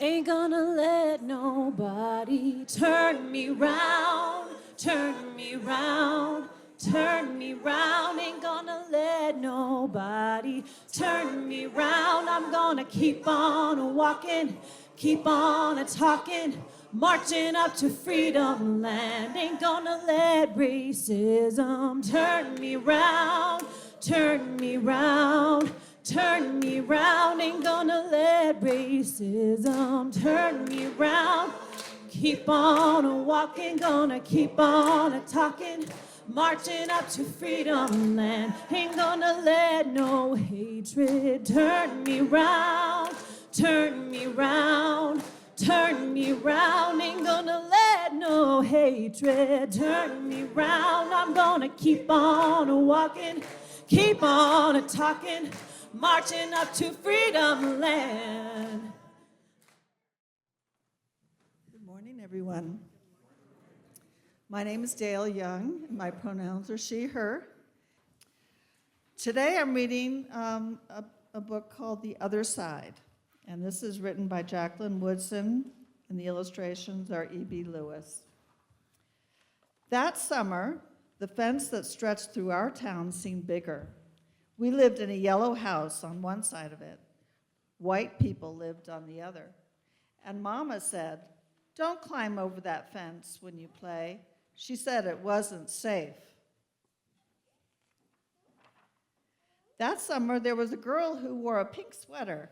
Ain't gonna let nobody turn me round, turn me round, turn me round. Ain't gonna let nobody turn me round. I'm gonna keep on walking, keep on talking, marching up to freedom land. Ain't gonna let racism turn me round, turn me round, turn me round. Ain't gonna let racism turn me round. Keep on walking, gonna keep on talking, marching up to freedom land. Ain't gonna let no hatred turn me round, turn me round, turn me round. Ain't gonna let no hatred turn me round. I'm gonna keep on walking, keep on talking, marching up to freedom land. Good morning, everyone. My name is Dale Young, and my pronouns are she, her. Today I'm reading a book called The Other Side, and this is written by Jacqueline Woodson, and the illustrations are E.B. Lewis. That summer, the fence that stretched through our town seemed bigger. We lived in a yellow house on one side of it. White people lived on the other. And Mama said, "Don't climb over that fence when you play." She said it wasn't safe. That summer, there was a girl who wore a pink sweater.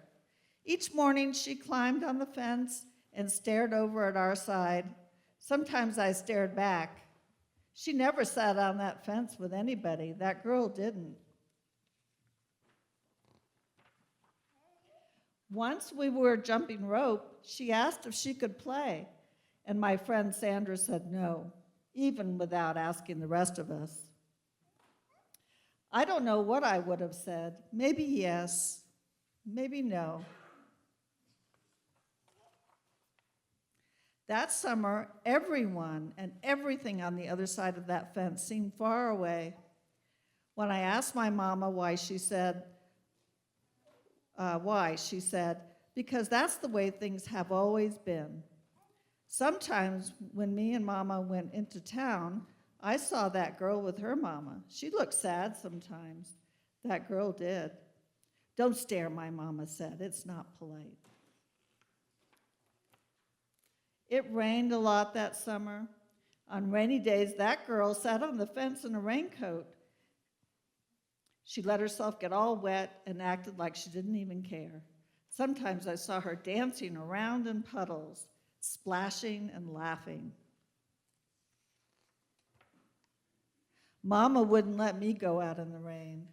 Each morning, she climbed on the fence and stared over at our side. Sometimes I stared back. She never sat on that fence with anybody. That girl didn't. Once we were jumping rope, she asked if she could play, and my friend Sandra said no, even without asking the rest of us. I don't know what I would have said. Maybe yes, maybe no. That summer, everyone and everything on the other side of that fence seemed far away. When I asked my mama why, she said, because that's the way things have always been. Sometimes when me and Mama went into town, I saw that girl with her mama. She looked sad sometimes. That girl did. "Don't stare," my mama said. "It's not polite." It rained a lot that summer. On rainy days, that girl sat on the fence in a raincoat. She let herself get all wet and acted like she didn't even care. Sometimes I saw her dancing around in puddles, splashing and laughing. Mama wouldn't let me go out in the rain.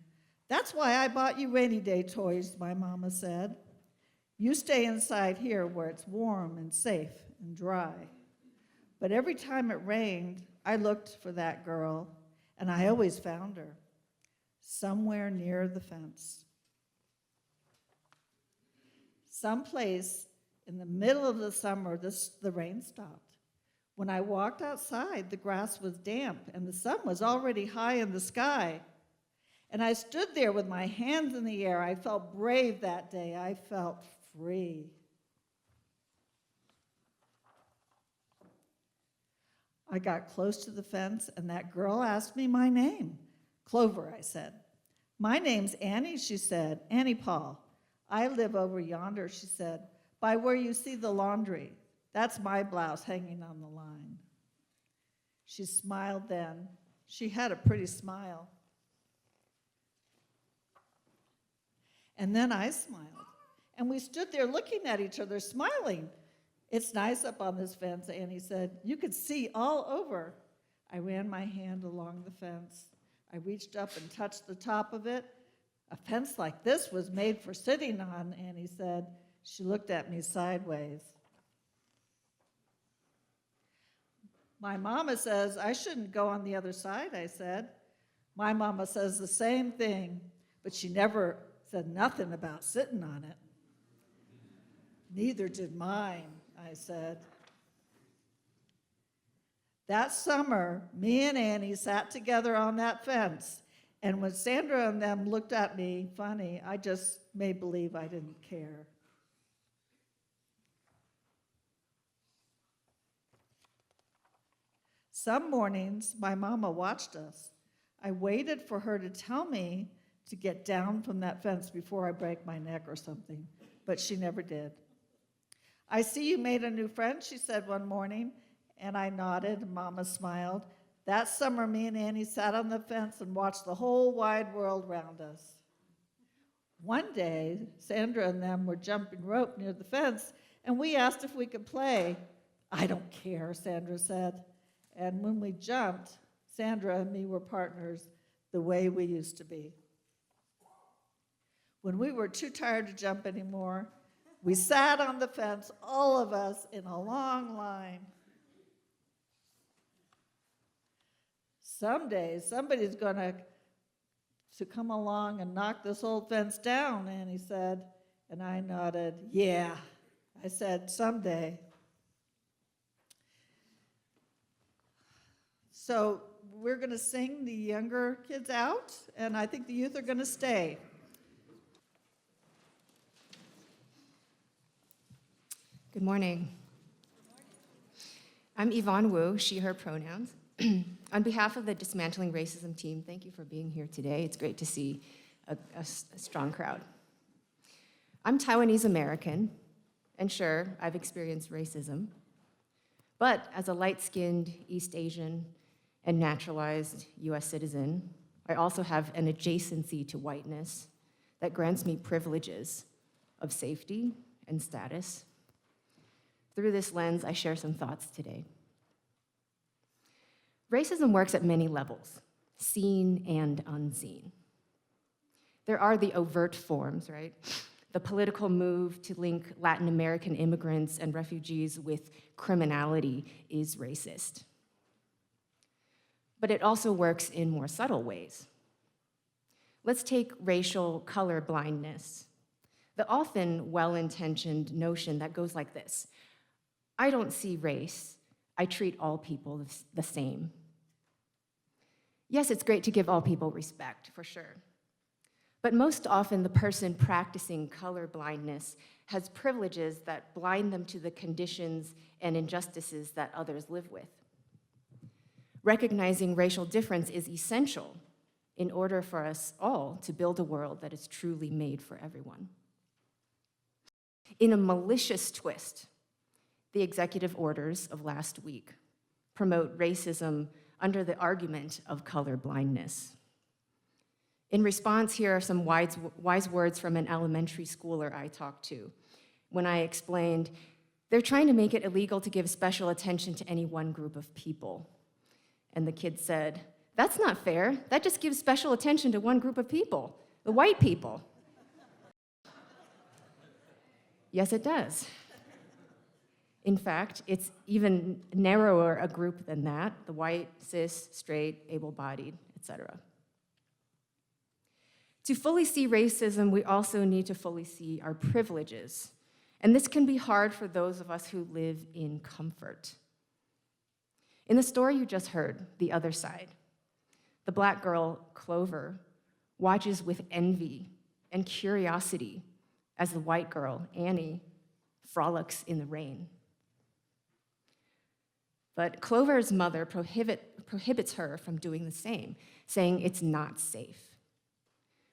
"That's why I bought you rainy day toys," my mama said. "You stay inside here where it's warm and safe and dry." But every time it rained, I looked for that girl, and I always found her, somewhere near the fence. Someplace in the middle of the summer, the rain stopped. When I walked outside, the grass was damp, and the sun was already high in the sky. And I stood there with my hands in the air. I felt brave that day. I felt free. I got close to the fence, and that girl asked me my name. "Clover," I said. "My name's Annie," she said. "Annie Paul. I live over yonder," she said, "by where you see the laundry. That's my blouse hanging on the line." She smiled then. She had a pretty smile. And then I smiled. And we stood there looking at each other, smiling. "It's nice up on this fence," Annie said. "You could see all over." I ran my hand along the fence. I reached up and touched the top of it. "A fence like this was made for sitting on," Annie said. She looked at me sideways. "My mama says I shouldn't go on the other side," I said. "My mama says the same thing, but she never said nothing about sitting on it." "Neither did mine," I said. That summer, me and Annie sat together on that fence, and when Sandra and them looked at me funny, I just made believe I didn't care. Some mornings, my mama watched us. I waited for her to tell me to get down from that fence before I break my neck or something, but she never did. I see you made a new friend, she said one morning, and I nodded, and Mama smiled. That summer, me and Annie sat on the fence and watched the whole wide world around us. One day, Sandra and them were jumping rope near the fence, and we asked if we could play. I don't care, Sandra said. And when we jumped, Sandra and me were partners the way we used to be. When we were too tired to jump anymore, we sat on the fence, all of us, in a long line. Someday, somebody's going to come along and knock this old fence down, Annie said. And I nodded, yeah. I said, someday. So we're going to sing the younger kids out, and I think the youth are going to stay. Good morning. I'm Yvonne Wu, she, her pronouns. On behalf of the Dismantling Racism team, thank you for being here today. It's great to see a strong crowd. I'm Taiwanese American, and sure, I've experienced racism. But as a light-skinned East Asian and naturalized US citizen, I also have an adjacency to whiteness that grants me privileges of safety and status. Through this lens, I share some thoughts today. Racism works at many levels, seen and unseen. There are the overt forms, right? The political move to link Latin American immigrants and refugees with criminality is racist. But it also works in more subtle ways. Let's take racial color blindness, the often well-intentioned notion that goes like this: I don't see race, I treat all people the same. Yes, it's great to give all people respect, for sure. But most often, the person practicing color blindness has privileges that blind them to the conditions and injustices that others live with. Recognizing racial difference is essential in order for us all to build a world that is truly made for everyone. In a malicious twist, the executive orders of last week promote racism under the argument of color blindness. In response, here are some wise words from an elementary schooler I talked to when I explained, they're trying to make it illegal to give special attention to any one group of people. And the kid said, that's not fair. That just gives special attention to one group of people, the white people. Yes, it does. In fact, it's even narrower a group than that, the white, cis, straight, able-bodied, etc. To fully see racism, we also need to fully see our privileges. And this can be hard for those of us who live in comfort. In the story you just heard, The Other Side, the Black girl, Clover, watches with envy and curiosity as the white girl, Annie, frolics in the rain. But Clover's mother prohibits her from doing the same, saying it's not safe.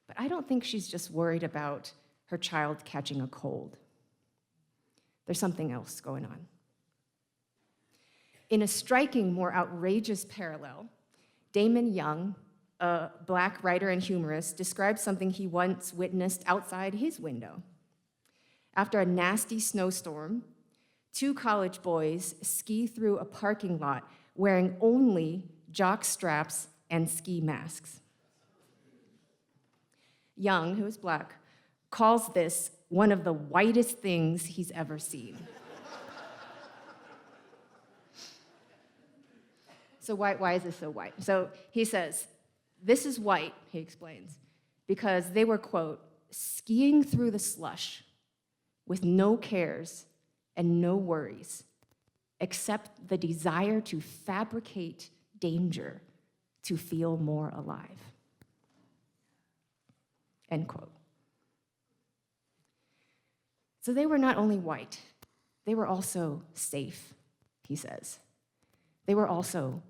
But I don't think she's just worried about her child catching a cold. There's something else going on. In a striking, more outrageous parallel, Damon Young, a Black writer and humorist, describes something he once witnessed outside his window. After a nasty snowstorm, 2 college boys ski through a parking lot wearing only jock straps and ski masks. Young, who is Black, calls this one of the whitest things he's ever seen. So why is this so white? So he says, this is white, he explains, because they were, quote, skiing through the slush with no cares and no worries, except the desire to fabricate danger to feel more alive. End quote. So they were not only white, they were also safe, he says. They were also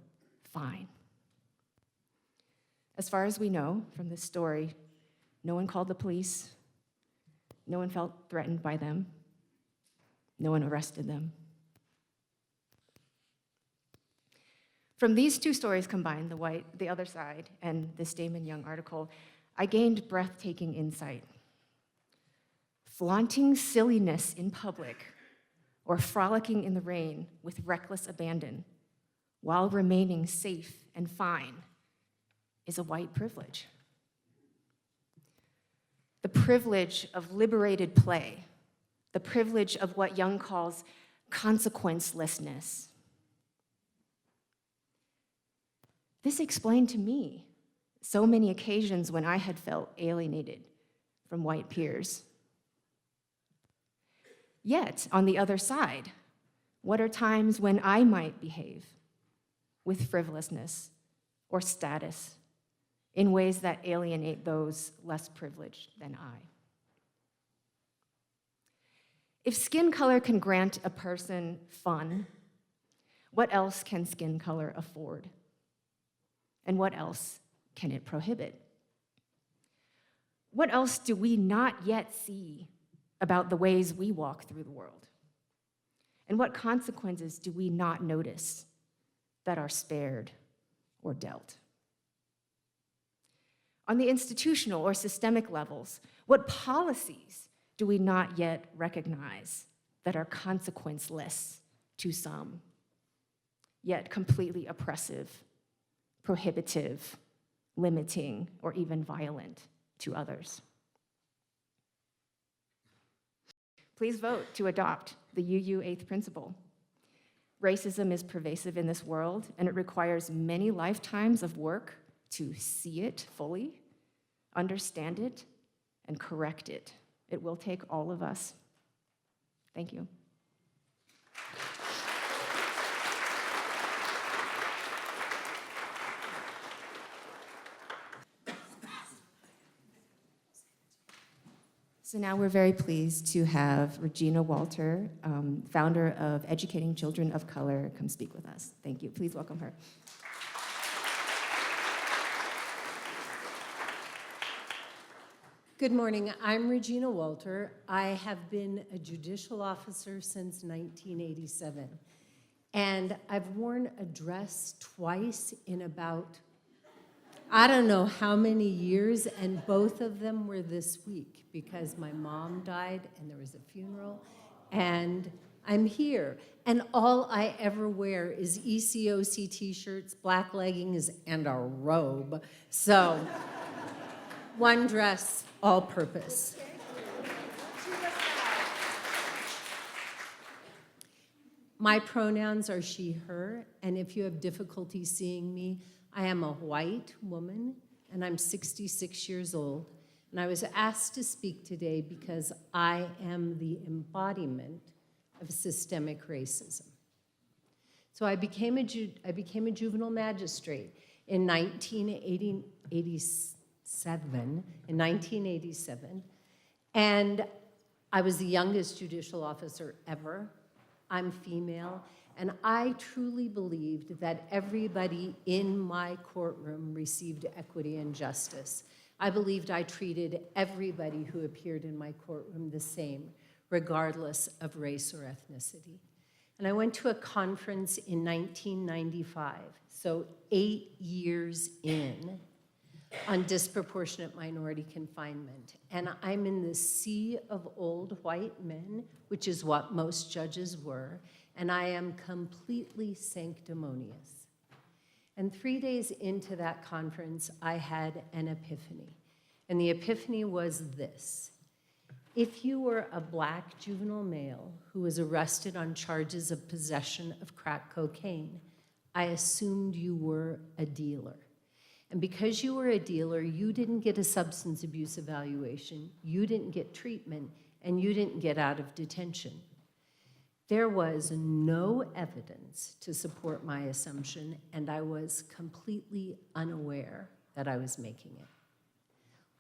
fine. As far as we know from this story, no one called the police, no one felt threatened by them, no one arrested them. From these two stories combined, The Other Side, and this Damon Young article, I gained breathtaking insight. Flaunting silliness in public or frolicking in the rain with reckless abandon while remaining safe and fine is a white privilege. The privilege of liberated play, the privilege of what Young calls consequencelessness. This explained to me so many occasions when I had felt alienated from white peers. Yet, on the other side, what are times when I might behave with frivolousness or status in ways that alienate those less privileged than I? If skin color can grant a person fun, what else can skin color afford? And what else can it prohibit? What else do we not yet see about the ways we walk through the world? And what consequences do we not notice that are spared or dealt? On the institutional or systemic levels, what policies do we not yet recognize that are consequenceless to some, yet completely oppressive, prohibitive, limiting, or even violent to others? Please vote to adopt the UU 8th principle. Racism is pervasive in this world, and it requires many lifetimes of work to see it fully, understand it, and correct it. It will take all of us. Thank you. So now we're very pleased to have Regina Walter, founder of Educating Children of Color, come speak with us. Thank you. Please welcome her. Good morning. I'm Regina Walter. I have been a judicial officer since 1987. And I've worn a dress twice in about, I don't know how many years, and both of them were this week because my mom died and there was a funeral, and I'm here. And all I ever wear is ECOC t-shirts, black leggings, and a robe. So, one dress, all purpose. My pronouns are she, her, and if you have difficulty seeing me, I am a white woman, and I'm 66 years old. And I was asked to speak today because I am the embodiment of systemic racism. So I became a juvenile magistrate in 1987, and I was the youngest judicial officer ever. I'm female, and I truly believed that everybody in my courtroom received equity and justice. I believed I treated everybody who appeared in my courtroom the same, regardless of race or ethnicity. And I went to a conference in 1995, so 8 years in, on disproportionate minority confinement. And I'm in the sea of old white men, which is what most judges were, and I am completely sanctimonious. And 3 days into that conference, I had an epiphany. And the epiphany was this: if you were a black juvenile male who was arrested on charges of possession of crack cocaine, I assumed you were a dealer. And because you were a dealer, you didn't get a substance abuse evaluation, you didn't get treatment, and you didn't get out of detention. There was no evidence to support my assumption, and I was completely unaware that I was making it.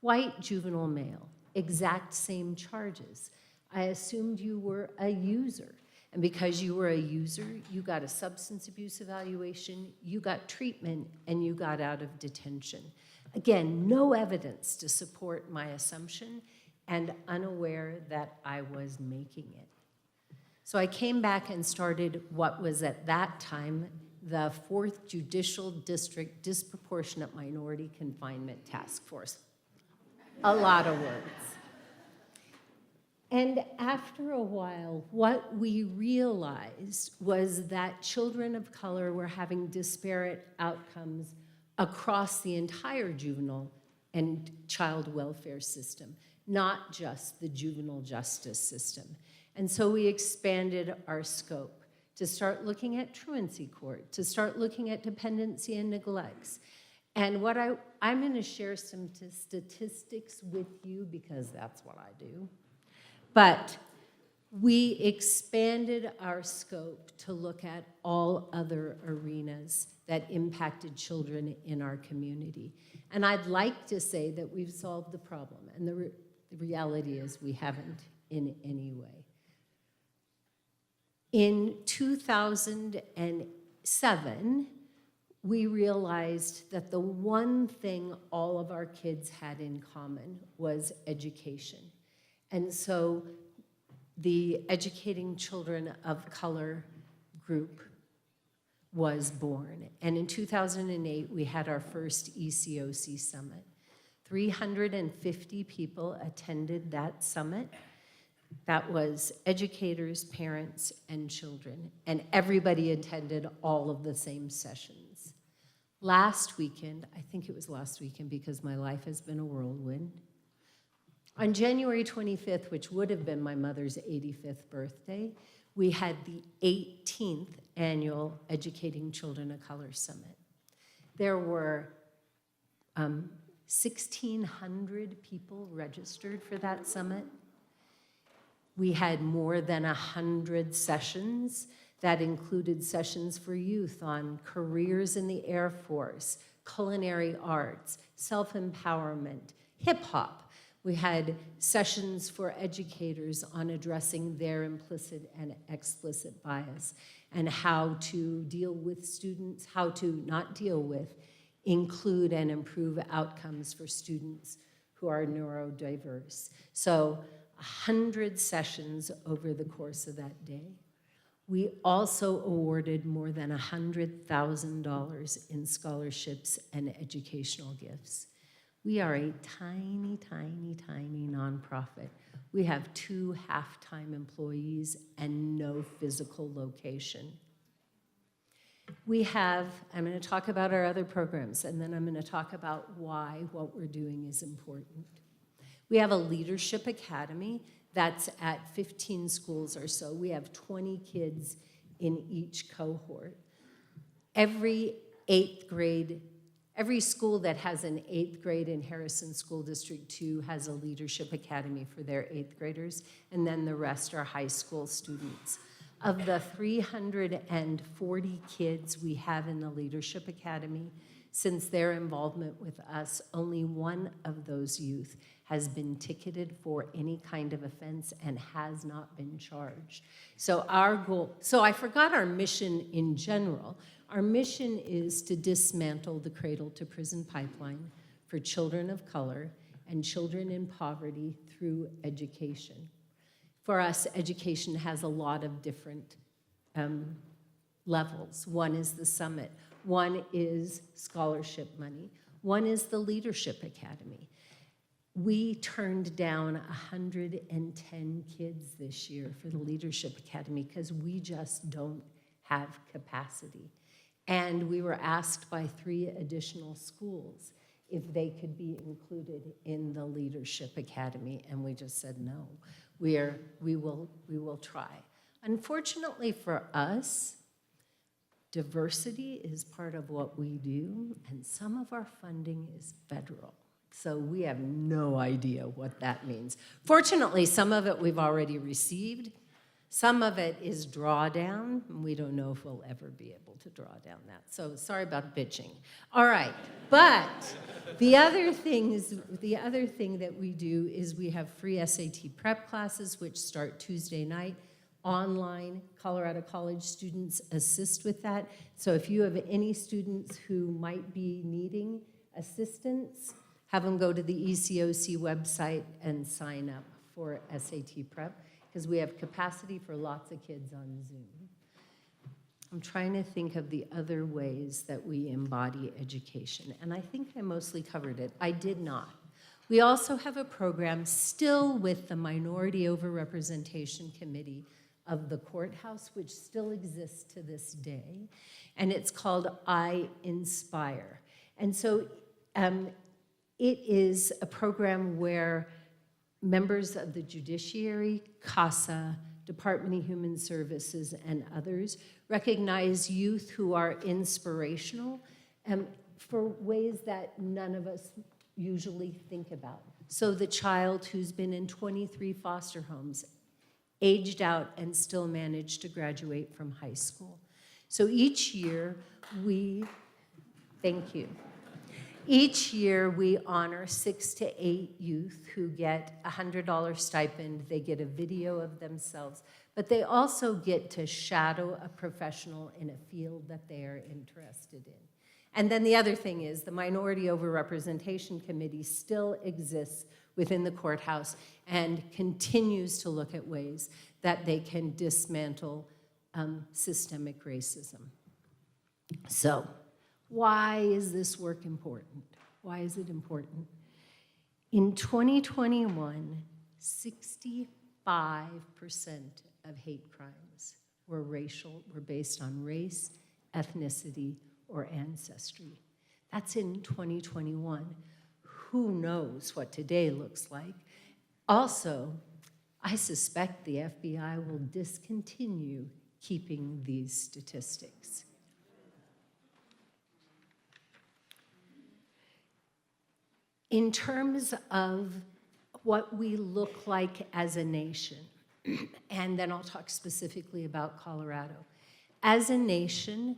White juvenile male, exact same charges. I assumed you were a user. And because you were a user, you got a substance abuse evaluation, you got treatment, and you got out of detention. Again, no evidence to support my assumption, and unaware that I was making it. So I came back and started what was at that time the 4th Judicial District Disproportionate Minority Confinement Task Force. A lot of words. And after a while, what we realized was that children of color were having disparate outcomes across the entire juvenile and child welfare system, not just the juvenile justice system. And so we expanded our scope to start looking at truancy court, to start looking at dependency and neglects. And what I'm going to share some statistics with you because that's what I do. But we expanded our scope to look at all other arenas that impacted children in our community. And I'd like to say that we've solved the problem, and the reality is we haven't in any way. In 2007, we realized that the one thing all of our kids had in common was education. And so the Educating Children of Color group was born. And in 2008, we had our first ECOC summit. 350 people attended that summit. That was educators, parents, and children. And everybody attended all of the same sessions. Last weekend, I think it was last weekend because my life has been a whirlwind, on January 25th, which would have been my mother's 85th birthday, we had the 18th annual Educating Children of Color Summit. There were 1,600 people registered for that summit. We had more than 100 sessions that included sessions for youth on careers in the Air Force, culinary arts, self-empowerment, hip-hop. We had sessions for educators on addressing their implicit and explicit bias and how to deal with students, how to not deal with, include and improve outcomes for students who are neurodiverse. So 100 sessions over the course of that day. We also awarded more than $100,000 in scholarships and educational gifts. We are a tiny, tiny, tiny nonprofit. We have 2 half-time employees and no physical location. We have, I'm going to talk about our other programs, and then I'm going to talk about why what we're doing is important. We have a leadership academy that's at 15 schools or so. We have 20 kids in each cohort. Every school that has an 8th grade in Harrison School District 2 has a leadership academy for their 8th graders, and then the rest are high school students. Of the 340 kids we have in the leadership academy, since their involvement with us, only one of those youth has been ticketed for any kind of offense and has not been charged. So our goal, so I forgot our mission in general. Our mission is to dismantle the cradle-to-prison pipeline for children of color and children in poverty through education. For us, education has a lot of different levels. One is the summit. One is scholarship money. One is the Leadership Academy. We turned down 110 kids this year for the Leadership Academy because we just don't have capacity. And we were asked by 3 additional schools if they could be included in the Leadership Academy, and we just said no. We will try. Unfortunately for us, diversity is part of what we do, and some of our funding is federal. So we have no idea what that means. Fortunately, some of it we've already received. Some of it is drawdown, and we don't know if we'll ever be able to draw down that. So sorry about bitching. All right, but the other thing that we do is we have free SAT prep classes, which start Tuesday night. online. Colorado College students assist with that. So if you have any students who might be needing assistance, have them go to the ECOC website and sign up for SAT prep, because we have capacity for lots of kids on Zoom. I'm trying to think of the other ways that we embody education, and I think I mostly covered it. I did not. We also have a program still with the Minority Overrepresentation Committee of the courthouse, which still exists to this day, and it's called I Inspire. And so it is a program where members of the judiciary, CASA, Department of Human Services, and others recognize youth who are inspirational for ways that none of us usually think about. So the child who's been in 23 foster homes, aged out and still managed to graduate from high school. So each year thank you. Each year we honor 6 to 8 youth who get a $100 stipend. They get a video of themselves, but they also get to shadow a professional in a field that they are interested in. And then the other thing is the Minority Overrepresentation Committee still exists within the courthouse and continues to look at ways that they can dismantle systemic racism. So, why is this work important? Why is it important? In 2021, 65% of hate crimes were based on race, ethnicity, or ancestry. That's in 2021. Who knows what today looks like? Also, I suspect the FBI will discontinue keeping these statistics. In terms of what we look like as a nation, and then I'll talk specifically about Colorado. As a nation,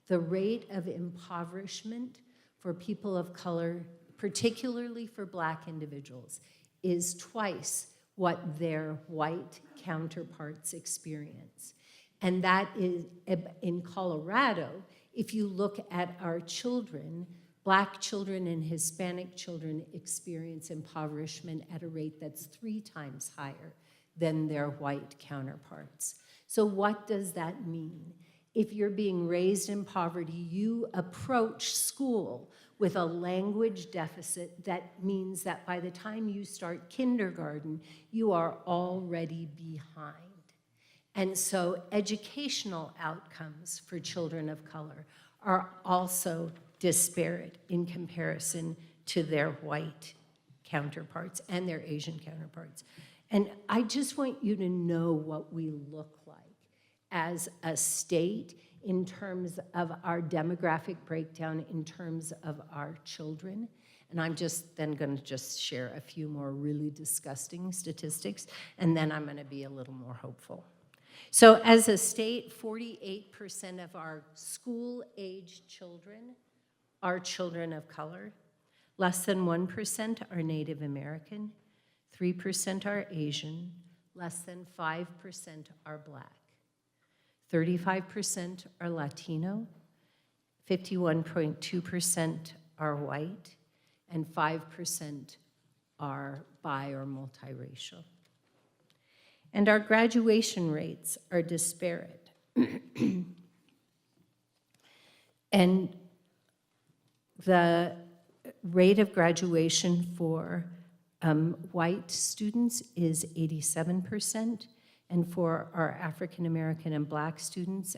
the rate of impoverishment for people of color, particularly for Black individuals, is twice what their white counterparts experience. And that is, in Colorado, if you look at our children, Black children and Hispanic children experience impoverishment at a rate that's 3 times higher than their white counterparts. So what does that mean? If you're being raised in poverty, you approach school with a language deficit that means that by the time you start kindergarten, you are already behind. And so educational outcomes for children of color are also disparate in comparison to their white counterparts and their Asian counterparts. And I just want you to know what we look like as a state in terms of our demographic breakdown, in terms of our children. And I'm just then going to just share a few more really disgusting statistics, and then I'm going to be a little more hopeful. So as a state, 48% of our school-aged children are children of color. Less than 1% are Native American. 3% are Asian. Less than 5% are Black. 35% are Latino. 51.2% are white. And 5% are bi or multiracial. And our graduation rates are disparate. And the rate of graduation for white students is 87%, and for our African American and Black students,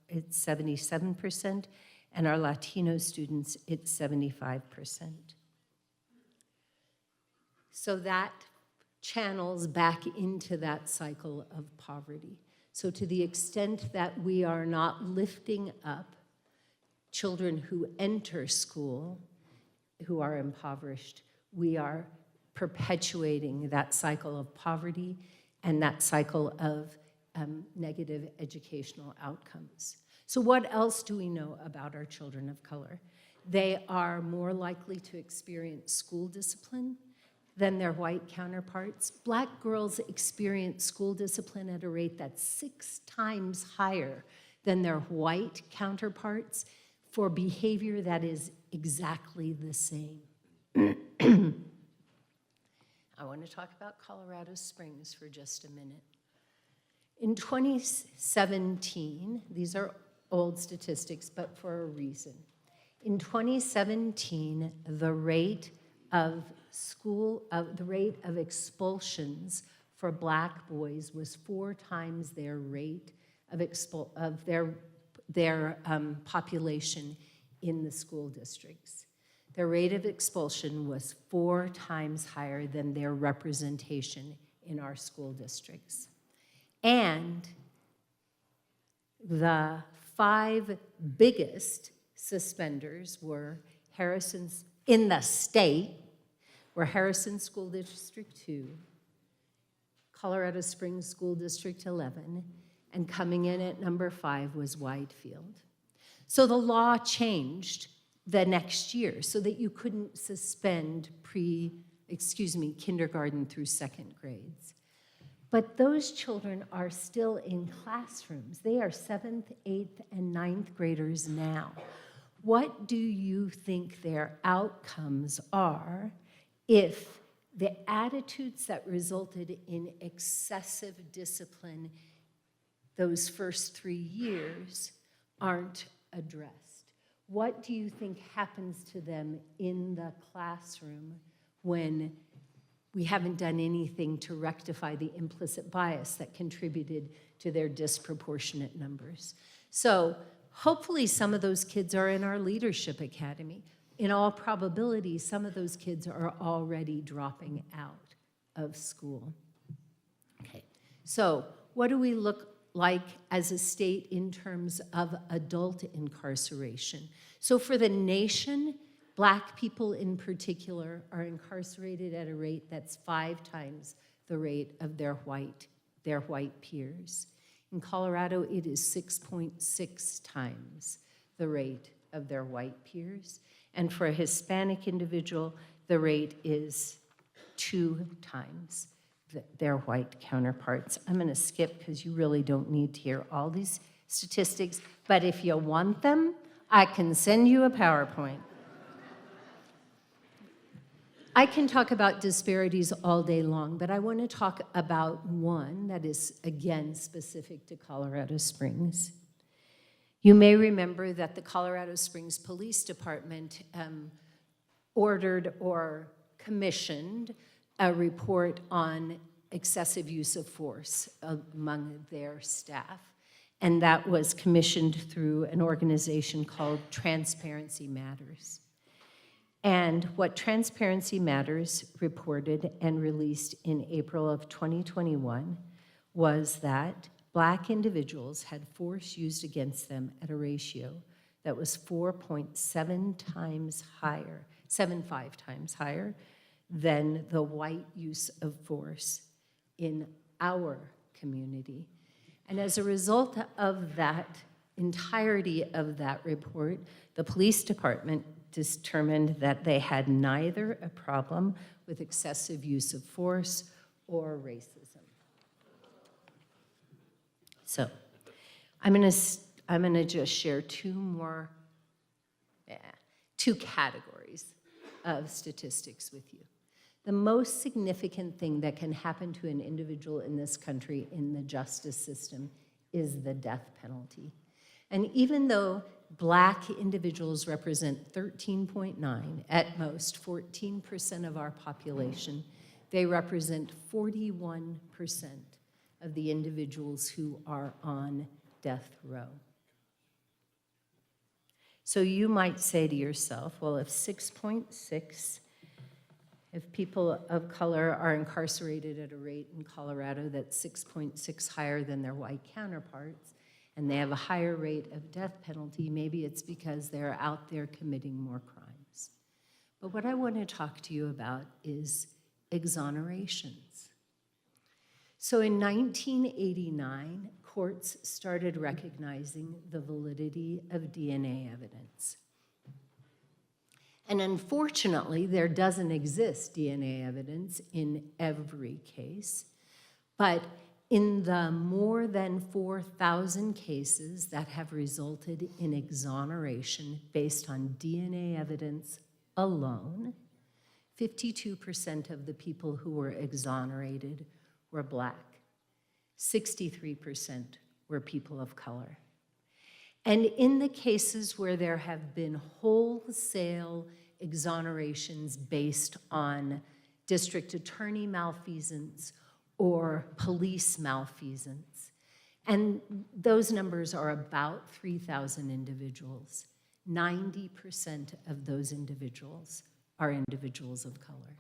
it's 77%, and our Latino students, it's 75%. So that channels back into that cycle of poverty. So to the extent that we are not lifting up children who enter school who are impoverished, we are perpetuating that cycle of poverty and that cycle of negative educational outcomes. So what else do we know about our children of color? They are more likely to experience school discipline. than their white counterparts. Black girls experience school discipline at a rate that's 6 times higher than their white counterparts for behavior that is exactly the same. I want to talk about Colorado Springs for just a minute. In 2017, these are old statistics, but for a reason. In 2017, the rate of expulsions for Black boys was 4 times their rate of their population in the school districts. Their rate of expulsion was 4 times higher than their representation in our school districts. And the 5 biggest suspenders were in the state were Harrison School District 2, Colorado Springs School District 11, and coming in at number 5 was Whitefield. So the law changed the next year so that you couldn't suspend kindergarten through 2nd grades. But those children are still in classrooms. They are 7th, 8th, and 9th graders now. What do you think their outcomes are if the attitudes that resulted in excessive discipline those first 3 years aren't addressed? What do you think happens to them in the classroom when we haven't done anything to rectify the implicit bias that contributed to their disproportionate numbers? So hopefully some of those kids are in our leadership academy. In all probability, some of those kids are already dropping out of school. Okay, so what do we look like as a state in terms of adult incarceration? So for the nation, Black people in particular are incarcerated at a rate that's 5 times the rate of their white peers. In Colorado, it is 6.6 times the rate of their white peers. And for a Hispanic individual, the rate is 2 times their white counterparts. I'm going to skip because you really don't need to hear all these statistics, but if you want them, I can send you a PowerPoint. I can talk about disparities all day long, but I want to talk about one that is, again, specific to Colorado Springs. You may remember that the Colorado Springs Police Department ordered or commissioned a report on excessive use of force among their staff, and that was commissioned through an organization called Transparency Matters. And what Transparency Matters reported and released in April of 2021 was that Black individuals had force used against them at a ratio that was 4.7 times higher, 7.5 times higher than the white use of force in our community. And as a result of that entirety of that report, the police department determined that they had neither a problem with excessive use of force or racism. So I'm gonna just share two categories of statistics with you. The most significant thing that can happen to an individual in this country in the justice system is the death penalty. And even though Black individuals represent 13.9, at most 14% of our population, they represent 41% of the individuals who are on death row. So you might say to yourself, well, if 6.6, if people of color are incarcerated at a rate in Colorado that's 6.6 higher than their white counterparts, and they have a higher rate of death penalty, maybe it's because they're out there committing more crimes. But what I want to talk to you about is exonerations. So in 1989, courts started recognizing the validity of DNA evidence. And unfortunately, there doesn't exist DNA evidence in every case, but in the more than 4,000 cases that have resulted in exoneration based on DNA evidence alone, 52% of the people who were exonerated were Black. 63% were people of color. And in the cases where there have been wholesale exonerations based on district attorney malfeasance or police malfeasance, and those numbers are about 3,000 individuals, 90% of those individuals are individuals of color.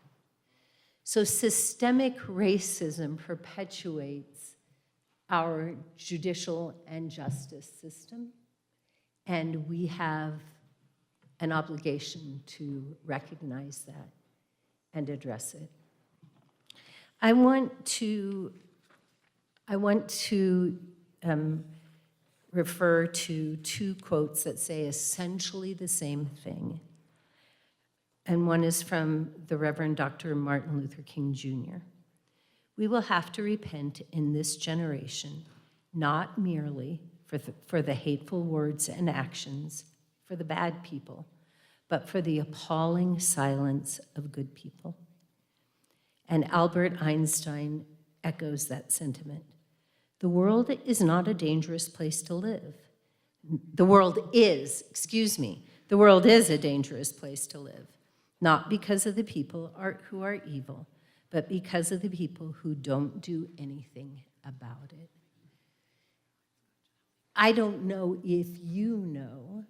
So systemic racism perpetuates our judicial and justice system, and we have an obligation to recognize that and address it. I want to refer to two quotes that say essentially the same thing. And one is from the Reverend Dr. Martin Luther King Jr. We will have to repent in this generation, not merely for the hateful words and actions, for the bad people, but for the appalling silence of good people. And Albert Einstein echoes that sentiment. The world is not a dangerous place to live. The world is a dangerous place to live, not because of the people who are evil, but because of the people who don't do anything about it. I don't know if you know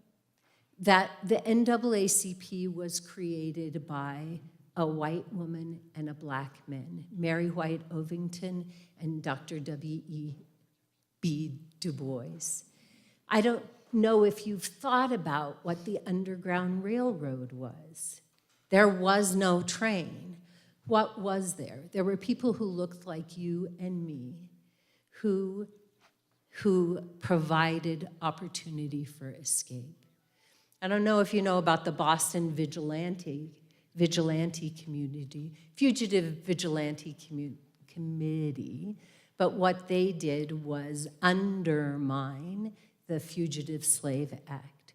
that the NAACP was created by a white woman and a Black man, Mary White Ovington and Dr. W.E.B. Du Bois. I don't know if you've thought about what the Underground Railroad was. There was no train. What was there? There were people who looked like you and me who provided opportunity for escape. I don't know if you know about the Boston vigilante community, fugitive vigilante committee, but what they did was undermine the Fugitive Slave Act.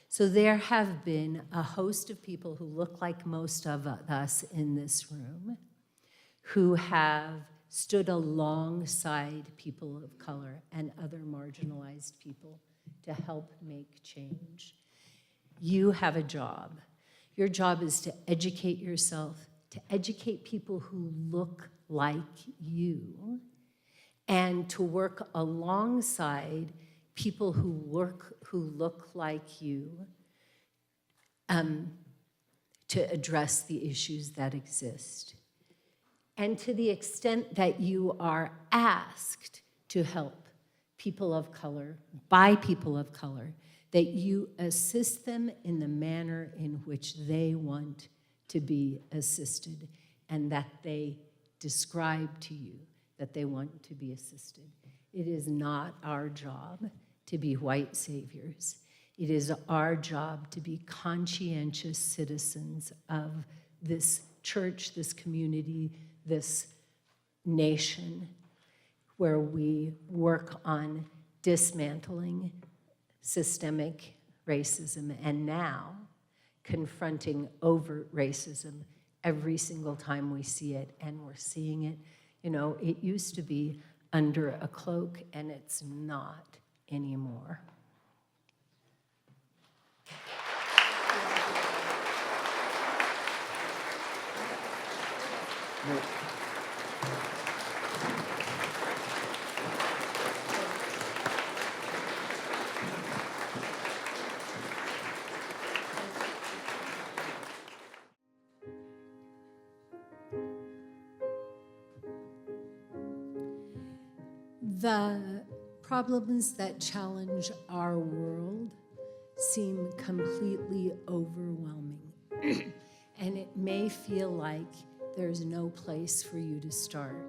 So there have been a host of people who look like most of us in this room who have stood alongside people of color and other marginalized people to help make change. You have a job. Your job is to educate yourself, to educate people who look like you, and to work alongside people who look like you to address the issues that exist. And to the extent that you are asked to help people of color, by people of color, that you assist them in the manner in which they want to be assisted, and that they describe to you that they want to be assisted. It is not our job to be white saviors. It is our job to be conscientious citizens of this church, this community, this nation, where we work on dismantling systemic racism and now confronting overt racism every single time we see it, and we're seeing it. You know, it used to be under a cloak, and it's not anymore. The problems that challenge our world seem completely overwhelming. And it may feel like there's no place for you to start.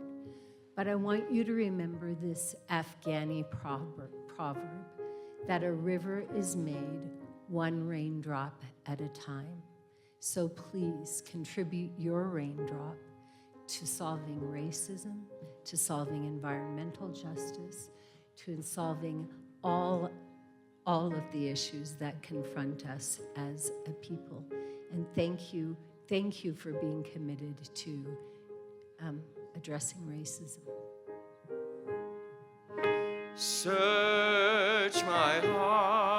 But I want you to remember this Afghani proverb that a river is made one raindrop at a time. So please contribute your raindrop to solving racism, to solving environmental justice, to solving all of the issues that confront us as a people. And thank you for being committed to addressing racism. Search my heart.